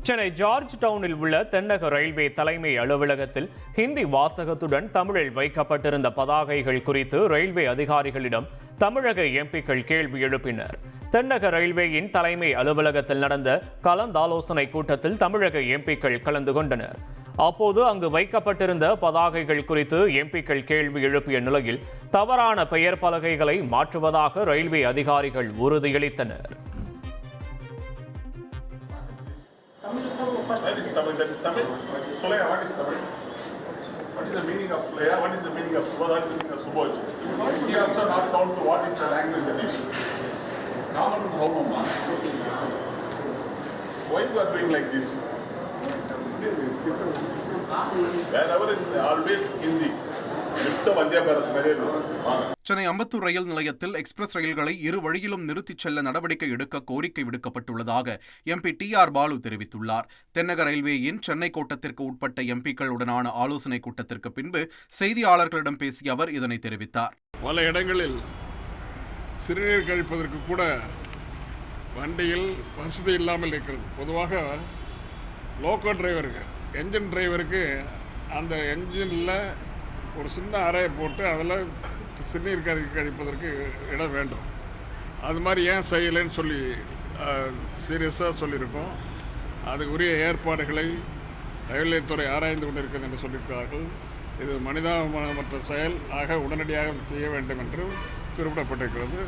Chennai George டவுனில் உள்ள தென்னக ரயில்வே தலைமை அலுவலகத்தில் ஹிந்தி வாசகத்துடன் தமிழில் வைக்கப்பட்டிருந்த பதாகைகள் குறித்து ரயில்வே அதிகாரிகளிடம் தமிழக எம்பிக்கள் கேள்வி எழுப்பினர். தென்னக ரயில்வேயின் தலைமை அலுவலகத்தில் நடந்த கலந்தாலோசனை கூட்டத்தில் தமிழக எம்பிக்கள் கலந்து கொண்டனர். அப்போது அங்கு வைக்கப்பட்டிருந்த பதாகைகள் குறித்து எம்பிக்கள் கேள்வி எழுப்பிய நிலையில் தவறான பெயர் பலகைகளை மாற்றுவதாக ரயில்வே அதிகாரிகள் உறுதியளித்தனர். That is Tamil. That is Tamil. Sulaya, what is Tamil? What is the meaning of Sulaya? What is the meaning of Subodh? What is the meaning of Subodh? He also not down to what is the language that is. Why you are doing like this? Wherever it is, always Hindi. Chennai Ambattur ரயில் நிலையத்தில் express ரயில்களை இரு வழியிலும் நிறுத்திச் செல்ல நடவடிக்கை எடுக்க கோரிக்கை விடுக்கப்பட்டுள்ளதாக MP TR Balu தெரிவித்துள்ளார். தென்னக ரயில்வேயின் சென்னை கோட்டத்திற்கு உட்பட்ட எம்பிக்களுடனான ஆலோசனை கூட்டத்திற்கு பின்பு செய்தியாளர்களிடம் பேசிய அவர் இதனை தெரிவித்தார். பல இடங்களில் சிறுநீர் கழிப்பதற்கு கூட வண்டியில் வசதி இல்லாமல் இருக்கிறது. பொதுவாக லோக்கோ டிரைவருக்கு, என்ஜின் டிரைவருக்கு அந்த என்ஜினில் ஒரு சின்ன அறையை போட்டு அதில் சிறுநீர் கழிப்பதற்கு இடம் வேண்டும். அது மாதிரி ஏன் செய்யலைன்னு சொல்லி சீரியஸாக சொல்லியிருக்கோம். அதுக்குரிய ஏற்பாடுகளை ரயில்வே துறை ஆராய்ந்து கொண்டிருக்கிறது என்று சொல்லியிருக்கிறார்கள். இது மனிதாபிமானமற்ற செயல் ஆக உடனடியாக செய்ய வேண்டும் என்று குறிப்பிடப்பட்டிருக்கிறது.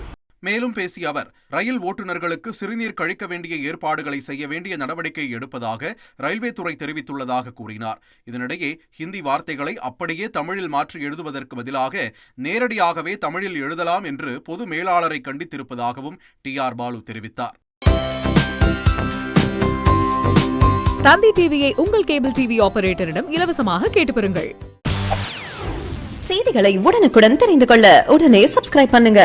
மேலும் பேசிய அவர், ரயில் ஓட்டுநர்களுக்கு சிறுநீர் கழிக்க வேண்டிய ஏற்பாடுகளை செய்ய வேண்டிய நடவடிக்கை எடுப்பதாக ரயில்வே துறை தெரிவித்துள்ளதாக கூறினார். இதனிடையே ஹிந்தி வார்த்தைகளை அப்படியே தமிழில் மாற்றி எழுதுவதற்கு பதிலாக நேரடியாகவே தமிழில் எழுதலாம் என்று பொது மேலாளரை கண்டித்திருப்பதாகவும் டிஆர் பாலு தெரிவித்தார். தந்தி டிவியை உங்கள் கேபிள் டிவி ஆபரேட்டரிடம் இலவசமாக கேட்டு பெறுங்கள். செய்திகளை உடனுக்குடன் தெரிந்து கொள்ள உடனே சப்ஸ்கிரைப் பண்ணுங்க.